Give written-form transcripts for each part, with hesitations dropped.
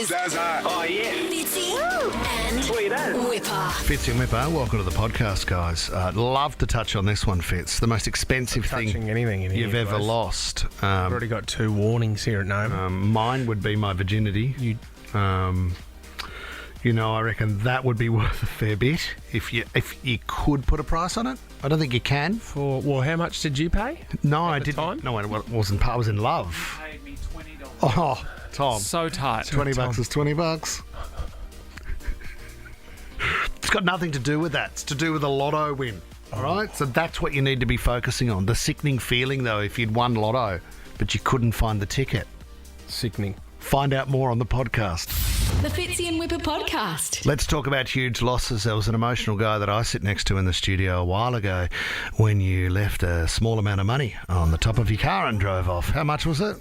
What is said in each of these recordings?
is Zaza. Oh, yeah. Fitzy and Sweet as. Whipper. Fitz and Whipper, welcome to the podcast, guys. Love to touch on this one, Fitz. The most expensive Touching thing anything in here, you've ever guys. lost. I've already got 2 warnings here at home. Mine would be my virginity. I reckon that would be worth a fair bit if you could put a price on it. I don't think you can. How much did you pay? No, I the didn't. time? No, it wasn't. I was in love. Paid me $20. Oh, Tom. So tight. $20 is $20. It's got nothing to do with that. It's to do with a lotto win. All right? So that's what you need to be focusing on. The sickening feeling, though, if you'd won lotto, but you couldn't find the ticket. Sickening. Find out more on the podcast. The Fitzy and Whipper podcast. Let's talk about huge losses. There was an emotional guy that I sit next to in the studio a while ago when you left a small amount of money on the top of your car and drove off. How much was it?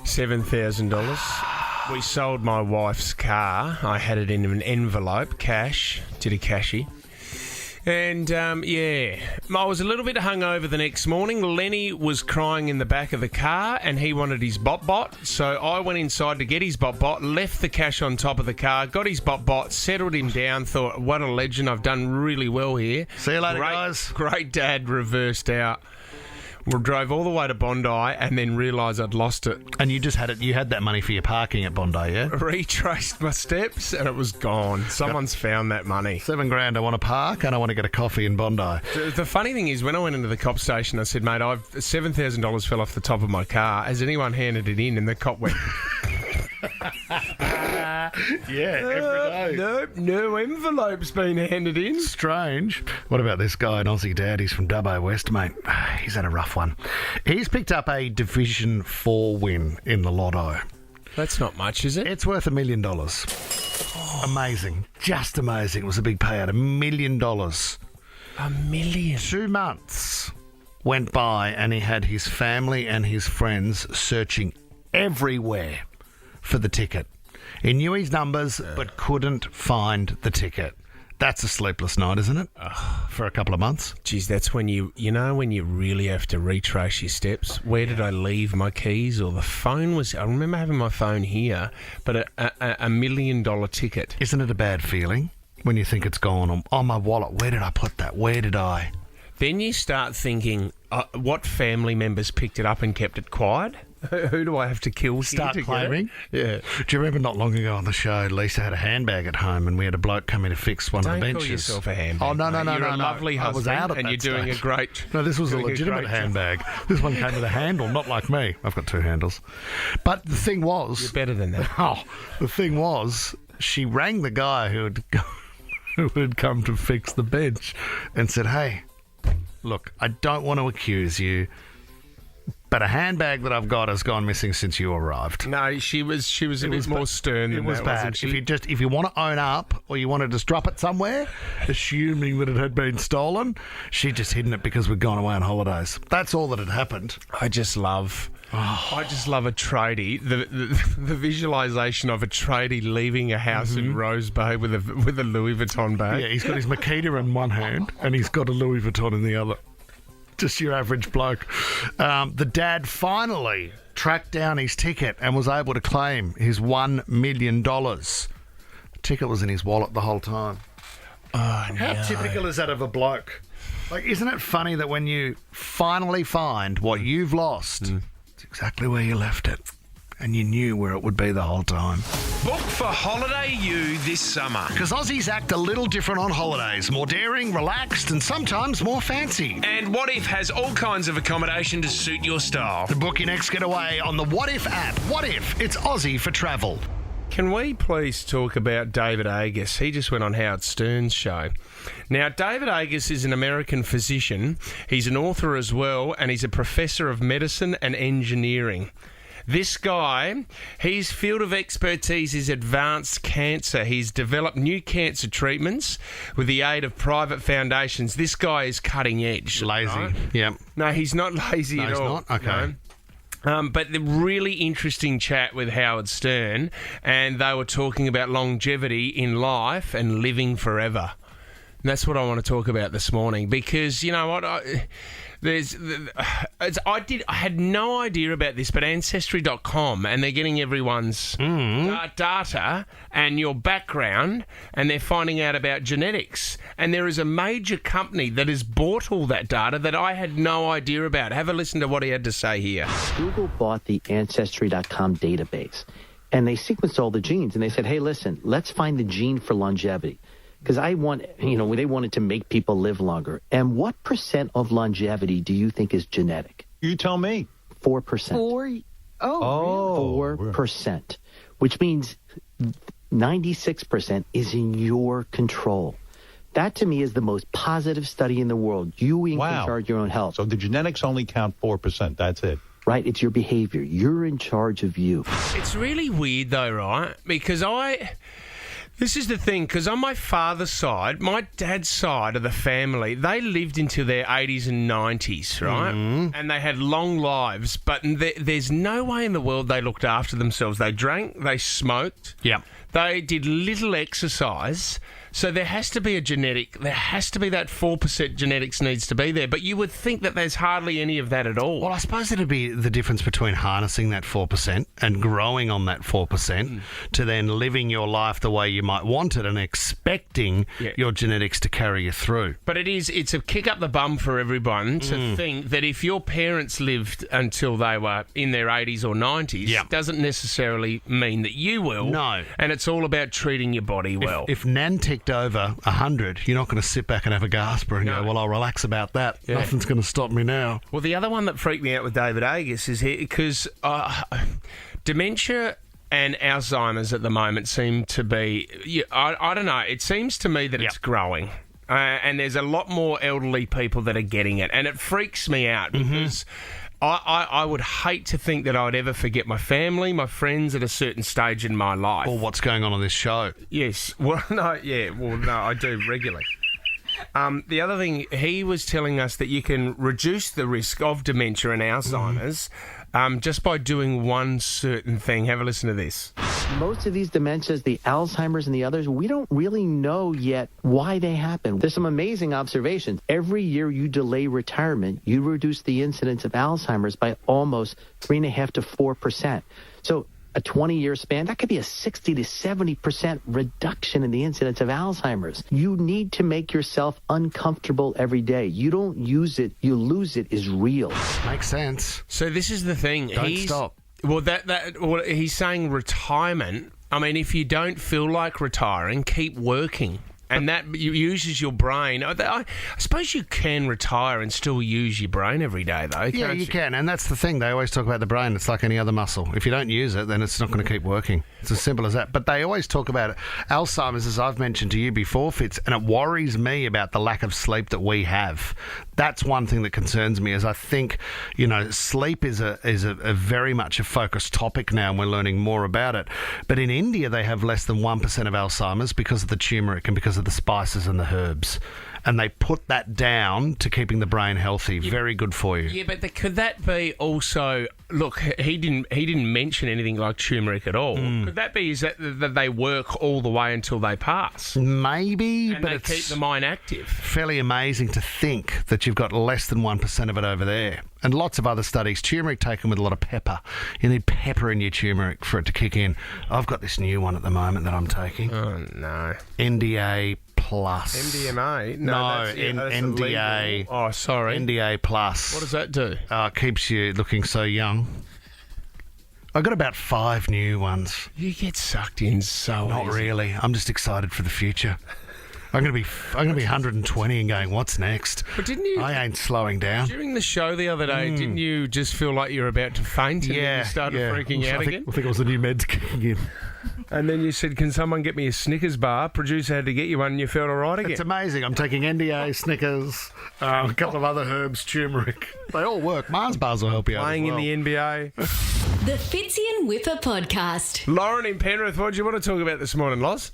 $7,000. We sold my wife's car. I had it in an envelope, cash. Did a cashy. And, I was a little bit hungover the next morning. Lenny was crying in the back of the car and he wanted his bot. So I went inside to get his bot, left the cash on top of the car, got his bot, settled him down, thought, what a legend, I've done really well here. See you later, guys. Great dad, reversed out. We drove all the way to Bondi and then realised I'd lost it. And you just had it. You had that money for your parking at Bondi, yeah? Retraced my steps and it was gone. Someone's found that money. $7,000. I want to park and I want to get a coffee in Bondi. The funny thing is, when I went into the cop station, I said, mate, $7,000 fell off the top of my car. Has anyone handed it in? And the cop went... every day. No envelope's been handed in. Strange. What about this guy, an Aussie dad? He's from Dubbo West, mate. He's had a rough one. He's picked up a Division 4 win in the Lotto. That's not much, is it? It's worth $1 million. Amazing. Just amazing. It was a big payout. $1 million. $1 million. 2 months went by and he had his family and his friends searching everywhere for the ticket. He knew his numbers but couldn't find the ticket. That's a sleepless night, isn't it? For a couple of months. Geez, that's when you really have to retrace your steps. Where did I leave my keys? Or the phone was... I remember having my phone here, but a $1 million ticket. Isn't it a bad feeling when you think it's gone? Oh, my wallet, where did I put that? Where did I? Then you start thinking, what family members picked it up and kept it quiet? Who do I have to kill? Start claiming? Yeah. Do you remember not long ago on the show, Lisa had a handbag at home and we had a bloke come in to fix one of the benches? Don't call yourself a handbag. Oh, no. You're a lovely I was husband out at and that you're doing stage. a great... No, this was a doing a legitimate great handbag. This one came with a handle, not like me. I've got 2 handles. But the thing was... You're better than that. The thing was, she rang the guy who had come to fix the bench and said, hey, look, I don't want to accuse you, but a handbag that I've got has gone missing since you arrived. No, she was a bit more stern than It was that, bad. wasn't she? If you want to own up or you want to just drop it somewhere, assuming that it had been stolen, she'd just hidden it because we'd gone away on holidays. That's all that had happened. I just love a tradie. The visualisation of a tradie leaving a house in Rose Bay with a Louis Vuitton bag. Yeah, he's got his Makita in one hand and he's got a Louis Vuitton in the other. Just your average bloke. The dad finally tracked down his ticket and was able to claim his $1 million. The ticket was in his wallet the whole time. Oh, no. How typical is that of a bloke? Like, isn't it funny that when you finally find what you've lost, it's exactly where you left it, and you knew where it would be the whole time? Book for Holiday U this summer. Because Aussies act a little different on holidays. More daring, relaxed, and sometimes more fancy. And What If has all kinds of accommodation to suit your style. Book your next getaway on the What If app. What If? It's Aussie for travel. Can we please talk about David Agus? He just went on Howard Stern's show. Now, David Agus is an American physician. He's an author as well, and he's a professor of medicine and engineering. This guy, his field of expertise is advanced cancer. He's developed new cancer treatments with the aid of private foundations. This guy is cutting edge. Lazy. Right? Yep. No, he's not lazy at all. He's not? Okay. No. But the really interesting chat with Howard Stern, and they were talking about longevity in life and living forever. And that's what I want to talk about this morning because, you know what, I had no idea about this, but Ancestry.com, and they're getting everyone's data and your background, and they're finding out about genetics. And there is a major company that has bought all that data that I had no idea about. Have a listen to what he had to say here. Google bought the Ancestry.com database, and they sequenced all the genes, and they said, hey, listen, let's find the gene for longevity. Because they wanted to make people live longer. And what % of longevity do you think is genetic? You tell me. 4%. 4%, which means 96% is in your control. That, to me, is the most positive study in the world. You in charge of your own health. So the genetics only count 4%. That's it. Right? It's your behavior. You're in charge of you. It's really weird, though, right? Because this is the thing, because on my father's side, my dad's side of the family, they lived into their 80s and 90s, right? And they had long lives, but there's no way in the world they looked after themselves. They drank, they smoked, they did little exercise. So there has to be there has to be that 4% genetics needs to be there. But you would think that there's hardly any of that at all. Well, I suppose it'd be the difference between harnessing that 4% and growing on that 4% to then living your life the way you might want it and expecting your genetics to carry you through. But it's a kick up the bum for everyone to think that if your parents lived until they were in their 80s or 90s, doesn't necessarily mean that you will. No. And it's all about treating your body well. If Nan ticked over 100, you're not going to sit back and have a gasper and go, well, I'll relax about that. Yeah. Nothing's going to stop me now. Well, the other one that freaked me out with David Agus is because dementia and Alzheimer's at the moment seem to be, I don't know, it seems to me that it's growing. And there's a lot more elderly people that are getting it. And it freaks me out because I would hate to think that I would ever forget my family, my friends at a certain stage in my life. Or what's going on this show. Yes. Well, no, I do regularly. The other thing, he was telling us that you can reduce the risk of dementia and Alzheimer's just by doing one certain thing. Have a listen to this. Most of these dementias, the Alzheimer's and the others, we don't really know yet why they happen. There's some amazing observations. Every year you delay retirement, you reduce the incidence of Alzheimer's by almost 3.5% to 4%. So a 20-year span, that could be a 60 to 70% reduction in the incidence of Alzheimer's. You need to make yourself uncomfortable every day. You don't use it, you lose it is real. Makes sense. So this is the thing. Don't stop. Well, he's saying retirement. I mean, if you don't feel like retiring, keep working. And that uses your brain. I suppose you can retire and still use your brain every day, though, can't you? Yeah, you can. And that's the thing. They always talk about the brain. It's like any other muscle. If you don't use it, then it's not going to keep working. It's as simple as that. But they always talk about it. Alzheimer's, as I've mentioned to you before, Fitz, and it worries me about the lack of sleep that we have. That's one thing that concerns me, is I think, sleep is a very much a focused topic now, and we're learning more about it. But in India, they have less than 1% of Alzheimer's because of the turmeric and because of the spices and the herbs. And they put that down to keeping the brain healthy. Very good for you. Yeah, but could that be also... Look, he didn't mention anything like turmeric at all. Could that be that they work all the way until they pass? Maybe, and but they keep the mind active. Fairly amazing to think that you've got less than 1% of it over there. And lots of other studies. Turmeric taken with a lot of pepper. You need pepper in your turmeric for it to kick in. I've got this new one at the moment that I'm taking. Oh, no. NDA Plus. MDMA? No, that's NDA. Illegal. Oh, sorry. NDA Plus. What does that do? It keeps you looking so young. I've got about 5 new ones. You get sucked in so Not easy. really. I'm just excited for the future. I'm going to be 120 and going, what's next? But didn't you? I ain't slowing down. During the show the other day, didn't you just feel like you were about to faint and then you started freaking out again? I think it was the new meds kicking in. And then you said, can someone get me a Snickers bar? Producer had to get you one and you felt all right again. It's amazing. I'm taking NDA, Snickers, a couple of other herbs, turmeric. They all work. Mars bars will help you out. Playing as well. in the NBA. The Fitzy and Whipper podcast. Lauren in Penrith, what do you want to talk about this morning, Loz?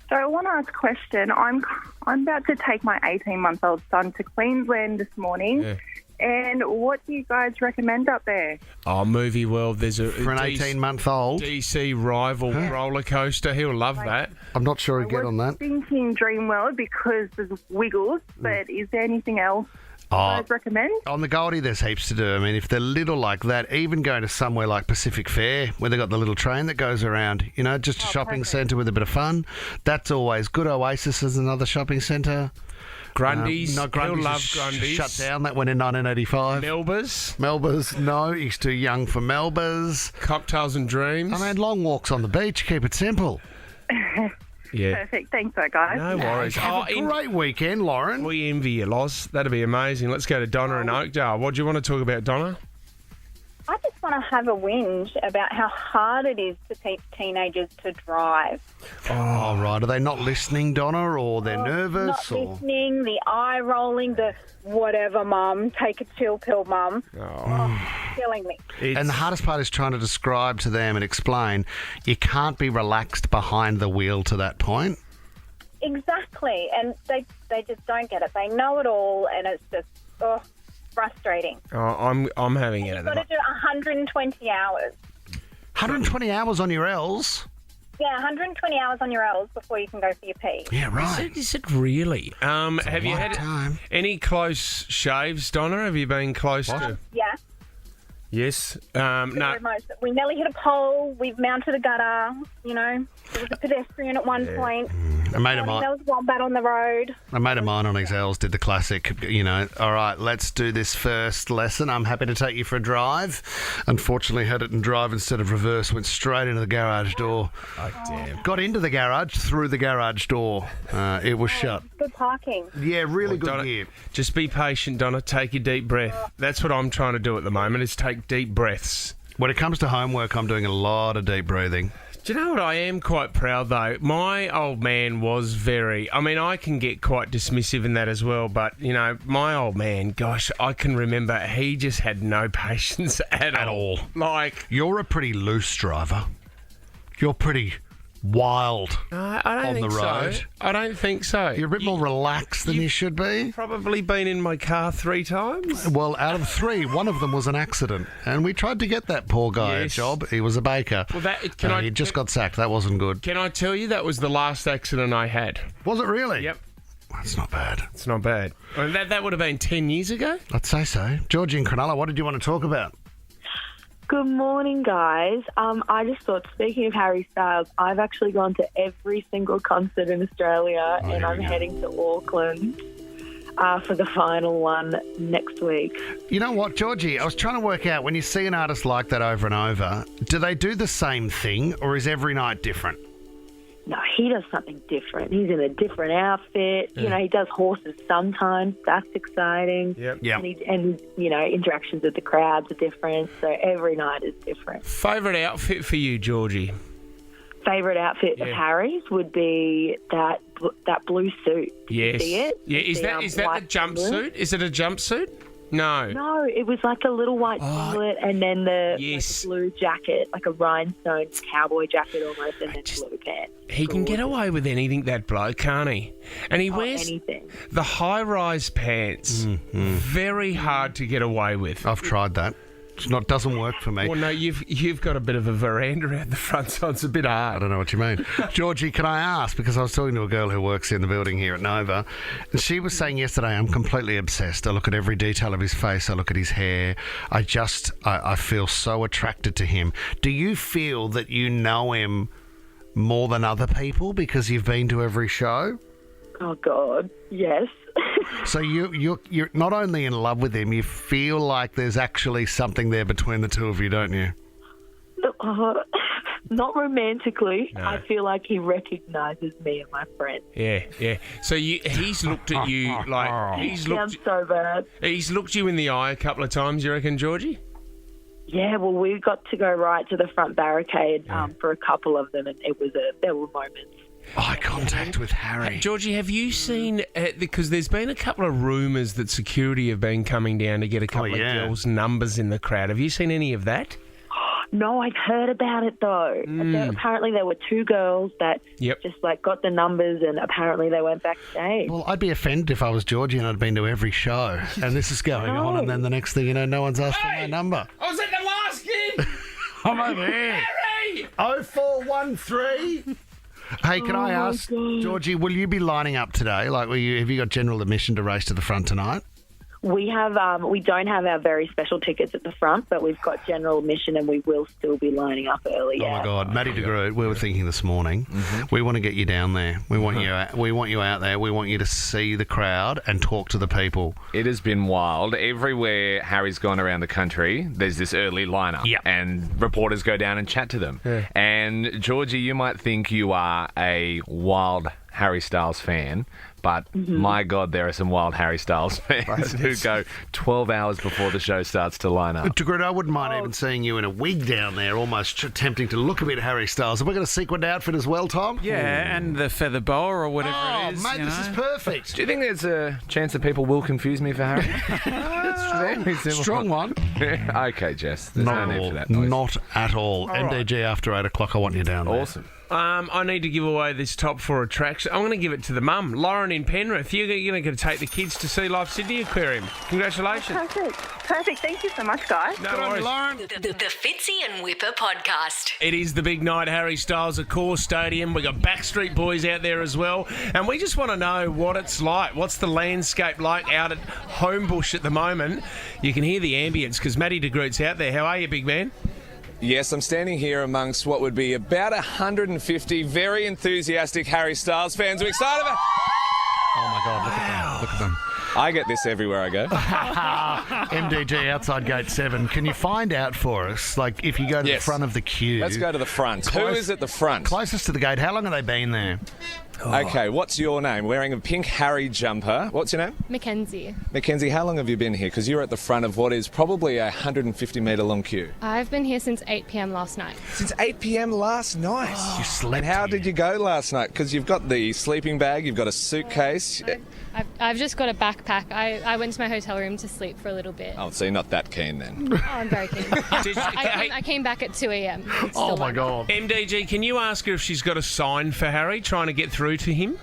So I want to ask a question. I'm about to take my 18-month-old son to Queensland this morning. Yeah. And what do you guys recommend up there? Oh, Movie World. There's a For an 18-month-old? DC rival roller coaster. He'll love that. I'm not sure he'd get on that. Thinking Dream World because there's Wiggles, but is there anything else you guys recommend? On the Goldie, there's heaps to do. I mean, if they're little like that, even going to somewhere like Pacific Fair, where they've got the little train that goes around, just a shopping centre with a bit of fun, that's always good. Oasis is another shopping centre. Grundy's. No, Grundy's He'll love is Grundy's. shut down. That went in 1985. Melba's, no, he's too young for Melba's. Cocktails and Dreams. I mean, long walks on the beach, keep it simple. Yeah. Perfect. Thanks, guys. No worries. Have a great weekend, Lauren. We envy you, Loz. That'd be amazing. Let's go to Donna in Oakdale. What do you want to talk about, Donna? I just want to have a whinge about how hard it is to teach teenagers to drive. Oh, right. Are they not listening, Donna, or they're nervous? Not listening, the eye rolling, the whatever, mum, take a chill pill, mum. Killing me. And the hardest part is trying to describe to them and explain you can't be relaxed behind the wheel to that point. Exactly. And they just don't get it. They know it all, and it's just, frustrating. Oh, I'm having it at the You've got to do 120 hours. 120 hours on your L's? Yeah, 120 hours on your L's before you can go for your P. Yeah, right. Is it really? Have you had any close shaves, Donna? Have you been close to? Yeah. Yes. No. We nearly hit a pole. We've mounted a gutter. There was a pedestrian at one point. A mate of mine. There was a wombat on the road. A mate of mine on his L's did the classic, all right, let's do this first lesson. I'm happy to take you for a drive. Unfortunately, had it in drive instead of reverse, went straight into the garage door. Oh, damn. Got into the garage, through the garage door. It was shut. Good parking. Yeah, really good Donna, gear. just be patient, Donna. Take a deep breath. That's what I'm trying to do at the moment, is take deep breaths. When it comes to homework, I'm doing a lot of deep breathing. Do you know what? I am quite proud, though. My old man was I can get quite dismissive in that as well, but, my old man, gosh, I can remember he just had no patience at all. Like, you're a pretty loose driver. You're pretty wild I don't on think the road. So. I don't think so. You're a bit more relaxed than you should be. Probably been in my car 3 times. Well, out of 3, one of them was an accident, and we tried to get that poor guy a job. He was a baker. Well, he just got sacked. That wasn't good. Can I tell you that was the last accident I had? Was it really? Yep. That's not bad. It's not bad. I mean, that would have been 10 years ago. I'd say so. Georgie and Cronulla, what did you want to talk about? Good morning, guys. I just thought, speaking of Harry Styles, I've actually gone to every single concert in Australia, and I'm heading to Auckland for the final one next week. You know what, Georgie? I was trying to work out, when you see an artist like that over and over, do they do the same thing, or is every night different? No, he does something different. He's in a different outfit. Yeah. He does horses sometimes. That's exciting. Yep. And interactions with the crowds are different. So every night is different. Favourite outfit for you, Georgie? Favourite outfit of Harry's would be that blue suit. Yes. See it? Yeah. Is that the jumpsuit? Is it a jumpsuit? No. No, it was like a little white singlet and then the blue jacket, like a rhinestone cowboy jacket almost, and then blue pants. He can get away with anything, that bloke, can't he? And he wears anything. The high-rise pants. Very hard to get away with. I've tried that. Doesn't work for me. Well, no, you've got a bit of a veranda out the front, so it's a bit hard. I don't know what you mean. Georgie, can I ask, because I was talking to a girl who works in the building here at Nova, and she was saying yesterday, I'm completely obsessed. I look at every detail of his face. I look at his hair. I feel so attracted to him. Do you feel that you know him more than other people because you've been to every show? Oh, God, yes. So you're not only in love with him, you feel like there's actually something there between the two of you, don't you? Not romantically. No. I feel like he recognises me and my friends. Yeah. So he's looked at you like Sounds so bad. He's looked you in the eye a couple of times, you reckon, Georgie? Yeah, well, we got to go right to the front barricade for a couple of them, and there were moments. Eye contact with Harry. Georgie, have you seen, because there's been a couple of rumours that security have been coming down to get a couple of girls' numbers in the crowd. Have you seen any of that? No, I've heard about it though. Apparently there were two girls that just got the numbers and apparently they went backstage. Well, I'd be offended if I was Georgie and I'd been to every show and this is going on and then the next thing you know, no one's asked for my number. I was at the last gig. I'm over here. Harry! 0413. Hey, can I ask, Georgie, will you be lining up today? Like, have you got general admission to race to the front tonight? We have, we don't have our very special tickets at the front, but we've got general admission and we will still be lining up early. Oh my God, Matty DeGroot, we were thinking this morning, we want to get you down there. We want you out there. We want you to see the crowd and talk to the people. It has been wild. Everywhere Harry's gone around the country, there's this early lineup, and reporters go down and chat to them. Yeah. And Georgie, you might think you are a wild Harry Styles fan, but my God, there are some wild Harry Styles fans who go 12 hours before the show starts to line up. DeGroot, I wouldn't mind even seeing you in a wig down there, almost attempting to look a bit Harry Styles. Have we got a sequined outfit as well, Tom? Yeah, and the feather boa or whatever it is. Oh, mate, this is perfect. Do you think there's a chance that people will confuse me for Harry? Strong one. Okay, Jess. There's no need for that noise. Not at all. MDG after 8 o'clock, I want you down there. Awesome. I need to give away this top 4 attraction. I'm going to give it to the mum, Lauren in Penrith. You're going to take the kids to see Life Sydney Aquarium. Congratulations. Perfect. Thank you so much, guys. No worries. Lauren. The Fitzy and Whipper podcast. It is the big night, Harry Styles, Accor Stadium. We got Backstreet Boys out there as well. And we just want to know what it's like. What's the landscape like out at Homebush at the moment? You can hear the ambience because Matty DeGroot's out there. How are you, big man? Yes, I'm standing here amongst what would be about 150 very enthusiastic Harry Styles fans. We're excited about... Oh, my God, look at them. Look at them. I get this everywhere I go. MDG outside gate 7. Can you find out for us, like, if you go to the front of the queue? Let's go to the front. Who is at the front? Closest to the gate. How long have they been there? Okay, what's your name? Wearing a pink Harry jumper. What's your name? Mackenzie. Mackenzie, how long have you been here? Because you're at the front of what is probably a 150-metre long queue. I've been here since 8 p.m. last night. Since 8 p.m. last night? You slept. And how did you go last night? Because you've got the sleeping bag, you've got a suitcase. I've just got a backpack. I went to my hotel room to sleep for a little bit. Oh, so you're not that keen then? Oh, I'm very keen. I came back at 2 a.m. Oh, my God. MDG, can you ask her if she's got a sign for Harry, trying to get through to him?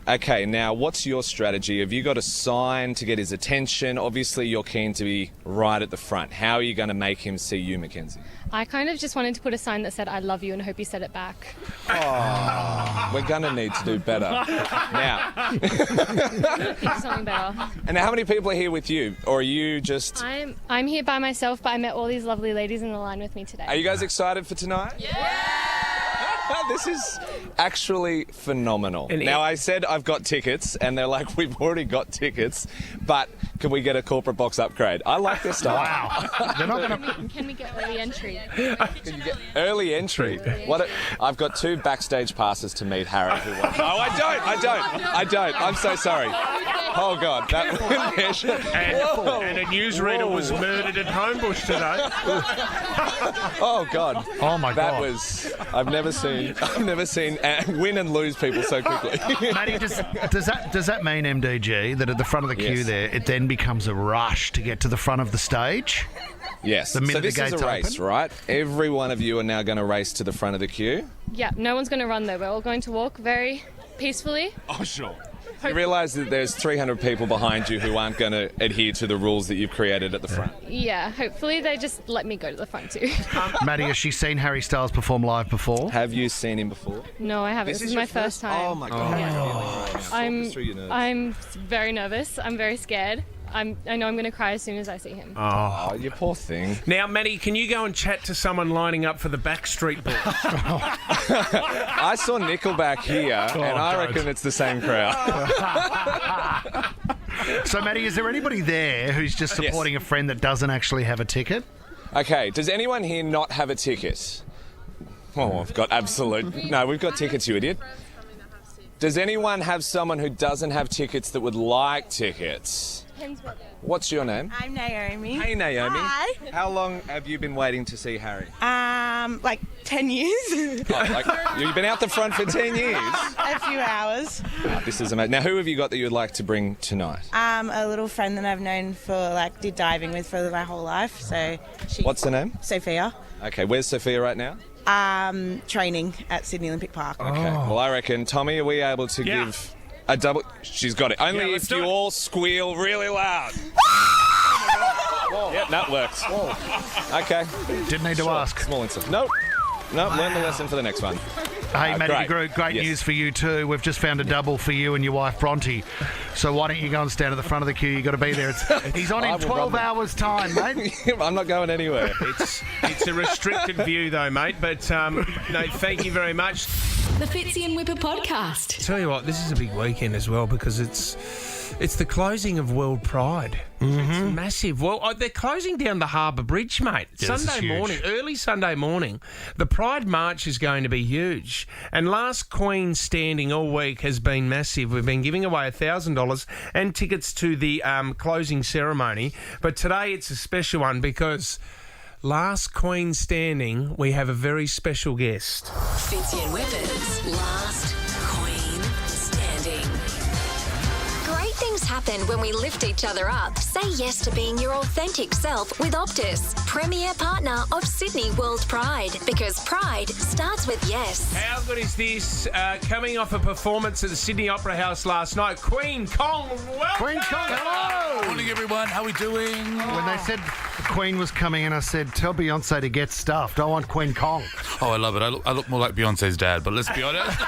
Okay, now what's your strategy? Have you got a sign to get his attention? Obviously, you're keen to be right at the front. How are you going to make him see you, Mackenzie? I kind of just wanted to put a sign that said, I love you, and hope you said it back. Oh, we're going to need to do better. Now. Think something better. And how many people are here with you? Or are you just... I'm here by myself, but I met all these lovely ladies in the line with me today. Are you guys excited for tonight? Yeah! This is actually phenomenal. Now, I said I've got tickets, and they're like, we've already got tickets, but can we get a corporate box upgrade? I like their style. Wow. They're not gonna... Can we get early entry? Can you get early entry? I've got 2 backstage passes to meet Harry. I don't. I'm so sorry. Oh, God. And a newsreader was murdered at Homebush today. Oh, God. Oh, my God. I've never seen win and lose people so quickly. Matty, does that mean, MDG, that at the front of the queue there, it then becomes a rush to get to the front of the stage? Yes. The minute So this the gates is a race, open? right? Every one of you are now going to race to the front of the queue. Yeah, no one's going to run though. We're all going to walk very peacefully. Oh, sure. You realise that there's 300 people behind you who aren't going to adhere to the rules that you've created at the front. Yeah, hopefully they just let me go to the front too. Matty, has she seen Harry Styles perform live before? Have you seen him before? No, I haven't. This is my first time. Oh, my God. I'm very nervous. I'm very scared. I know I'm going to cry as soon as I see him. Oh, you poor thing. Now, Matty, can you go and chat to someone lining up for the Backstreet Boys? I saw Nickelback here, and I reckon it's the same crowd. So, Matty, is there anybody there who's just supporting a friend that doesn't actually have a ticket? Okay, does anyone here not have a ticket? Oh, I've got absolute... No, we've got tickets, you idiot. Does anyone have someone who doesn't have tickets that would like tickets? What's your name? I'm Naomi. Hey, Naomi. Hi. How long have you been waiting to see Harry? Like 10 years. You've been out the front for 10 years? A few hours. This is amazing. Now, who have you got that you'd like to bring tonight? A little friend that I've known did diving with for my whole life. So What's the name? Sophia. Okay, where's Sophia right now? Training at Sydney Olympic Park. Okay, well, I reckon, Tommy, are we able to give a double... She's got it. Only if you all squeal really loud. Yep, that works. Okay. Didn't need to ask. Small incident. Nope. Learn the lesson for the next one. Hey, Matty great news for you too. We've just found a double for you and your wife Bronte. So why don't you go and stand at the front of the queue? You've got to be there. He's on in 12 hours' time, mate. I'm not going anywhere. It's a restricted view, though, mate. But no, thank you very much. The Fitzy and Whipper podcast. Tell you what, this is a big weekend as well because it's the closing of World Pride. Mm-hmm. It's massive. Well, they're closing down the Harbour Bridge, mate. Yeah, Sunday morning, early Sunday morning. The Pride March is going to be huge. And last Queen standing all week has been massive. We've been giving away $1,000 and tickets to the closing ceremony. But today it's a special one because... last Queen standing, we have a very special guest. Fitzy and Whipper's last Queen standing. Great things happen when we lift each other up. Say yes to being your authentic self with Optus, premier partner of Sydney World Pride. Because pride starts with yes. How good is this? Coming off a performance at the Sydney Opera House last night, Queen Kong, welcome! Queen Kong, hello! Morning, everyone. How are we doing? When they said the Queen was coming in, I said, tell Beyonce to get stuffed. I want Queen Kong. Oh, I love it. I look more like Beyonce's dad, but let's be honest.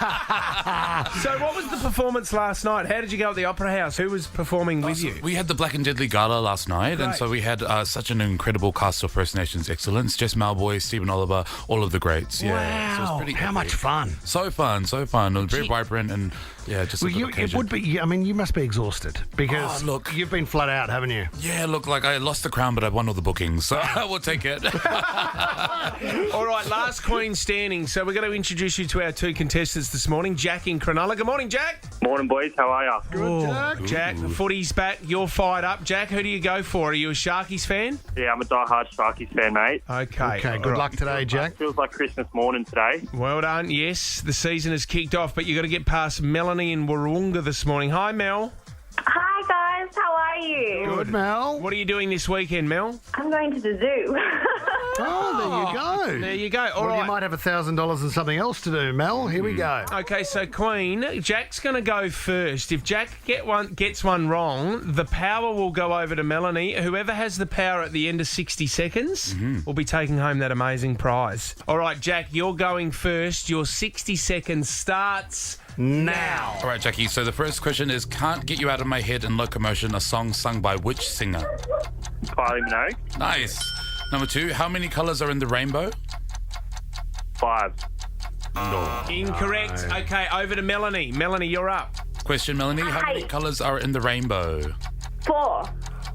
So what was the performance last night? How did you go at the Opera House? Who was performing with you? We had the Black and Deadly Gala last night, and so we had such an incredible cast of First Nations excellence. Jess Malboy, Stephen Oliver, all of the greats. Yeah. Wow. So it was pretty How much fun. So fun. It was very vibrant and, just a good occasion. It would be, I mean, you must be exhausted because you've been flat out, haven't you? Yeah, look, like I lost the crown, but I won all the bookings, so we'll take it. All right, last Queen standing. So we're going to introduce you to our two contestants this morning, Jack in Cronulla. Good morning, Jack. Morning, boys. How are you? Good, Jack. The footy's back. You're fired up. Jack, who do you go for? Are you a Sharkies fan? Yeah, I'm a die-hard Sharkies fan, mate. Okay. Good luck today, Jack. Feels like Christmas morning today. Well done. Yes, the season has kicked off, but you've got to get past Melanie in Wahroonga this morning. Hi, Mel. Hi, guys. How are you? Good, Mel. What are you doing this weekend, Mel? I'm going to the zoo. Oh, there you go. All right. You might have $1,000 and something else to do, Mel. Here we go. Okay, so Queen, Jack's going to go first. If Jack gets one wrong, the power will go over to Melanie. Whoever has the power at the end of 60 seconds will be taking home that amazing prize. All right, Jack, you're going first. Your 60 seconds starts now. All right, Jackie, so the first question is, Can't Get You Out of My Head in Locomotion, a song sung by which singer? Kylie Minogue. Nice. Number 2, how many colours are in the rainbow? 5. No. Incorrect. No. Okay, over to Melanie. Melanie, you're up. Question, Melanie, how many colours are in the rainbow? 4.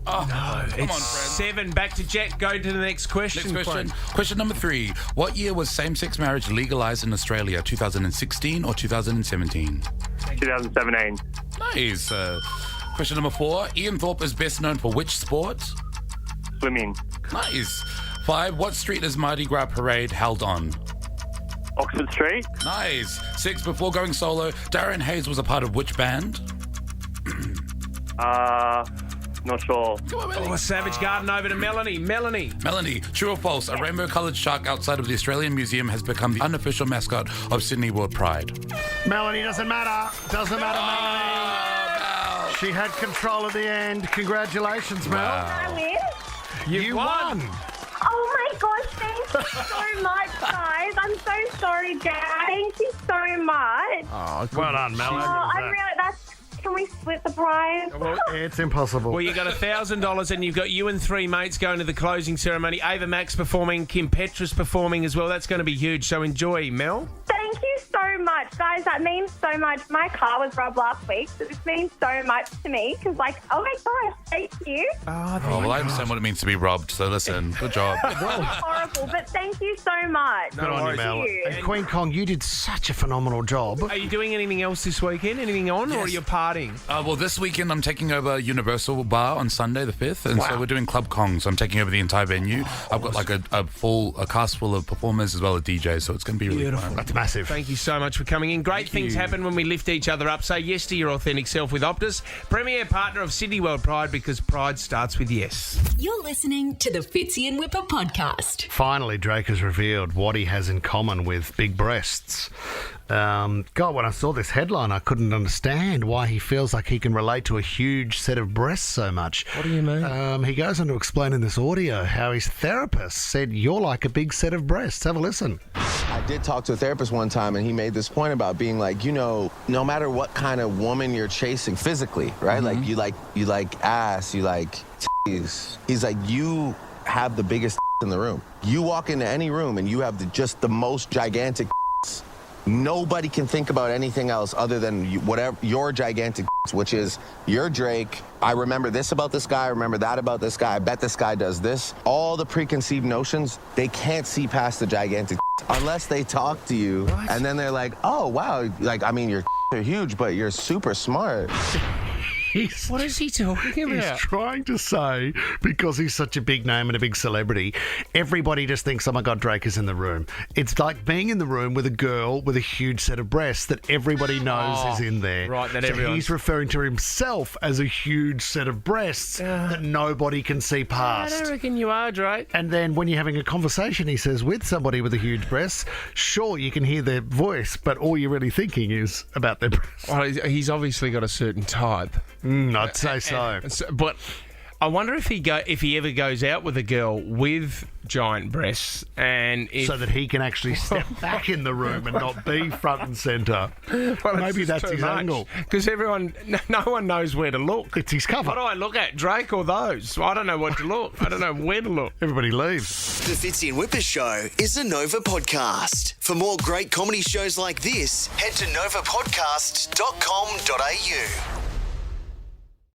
Oh, no, it's 7. Back to Jack. Go to the next question. Next question. Question number 3. What year was same-sex marriage legalised in Australia, 2016 or 2017? 2017. Nice. Question number 4. Ian Thorpe is best known for which sport? Swimming. Nice. 5. What street is Mardi Gras Parade held on? Oxford Street. Nice. 6. Before going solo, Darren Hayes was a part of which band? Not sure. Savage Garden over to Melanie. Melanie, true or false? A rainbow-coloured shark outside of the Australian Museum has become the unofficial mascot of Sydney World Pride. Melanie, doesn't matter. Melanie. She had control at the end. Congratulations, Mel. I win? You won. Oh my gosh, thank you so much, guys. I'm so sorry, Jack. Thank you so much. Oh, well done, Mel. Can we split the prize? Well, it's impossible. Well, you got $1,000 and you've got you and 3 mates going to the closing ceremony. Ava Max performing, Kim Petras performing as well. That's going to be huge, so enjoy, Mel. Thank you so so much. Guys, that means so much. My car was robbed last week, so this means so much to me because, like, oh my gosh, thank you. Oh, well, I understand what it means to be robbed, so listen, good job. It's horrible, but thank you so much. Good on you, Mel. And Queen Kong, you did such a phenomenal job. Are you doing anything else this weekend? Anything on, or are you partying? Well, this weekend I'm taking over Universal Bar on Sunday the 5th, and so we're doing Club Kong, so I'm taking over the entire venue. I've got like a cast full of performers as well as DJs, so it's going to be really fun. That's massive. Thank you so much for coming in. Great things happen when we lift each other up. Say yes to your authentic self with Optus, premier partner of Sydney World Pride, because pride starts with yes. You're listening to the Fitzy and Whipper podcast. Finally, Drake has revealed what he has in common with big breasts. God, when I saw this headline, I couldn't understand why he feels like he can relate to a huge set of breasts so much. What do you mean? He goes on to explain in this audio how his therapist said, "You're like a big set of breasts." Have a listen. I did talk to a therapist one time, and he made this point about being like, you know, no matter what kind of woman you're chasing physically, right? Like you like ass, you like titties. He's like, you have the biggest in the room. You walk into any room and you have just the most gigantic. Nobody can think about anything else other than whatever your gigantic, which is you're Drake. I remember this about this guy. I remember that about this guy. I bet this guy does this. All the preconceived notions, they can't see past the gigantic unless they talk to you. What? And then they're like, oh, wow. Like, I mean, you're huge, but you're super smart. What is he talking about? He's trying to say, because he's such a big name and a big celebrity, everybody just thinks, oh my God, Drake is in the room. It's like being in the room with a girl with a huge set of breasts that everybody knows is in there. Right, that so everyone's... he's referring to himself as a huge set of breasts that nobody can see past. I don't reckon you are, Drake. And then when you're having a conversation, he says, with somebody with a huge breasts, sure, you can hear their voice, but all you're really thinking is about their breasts. Well, he's obviously got a certain type. I'd say so. But I wonder if he ever goes out with a girl with giant breasts, and so that he can actually step back in the room and not be front and centre. Well, maybe that's his angle. Because no one knows where to look. It's his cover. What do I look at, Drake or those? I don't know what to look. I don't know where to look. Everybody leaves. The Fitzy and Whipper Show is a Nova podcast. For more great comedy shows like this, head to novapodcast.com.au.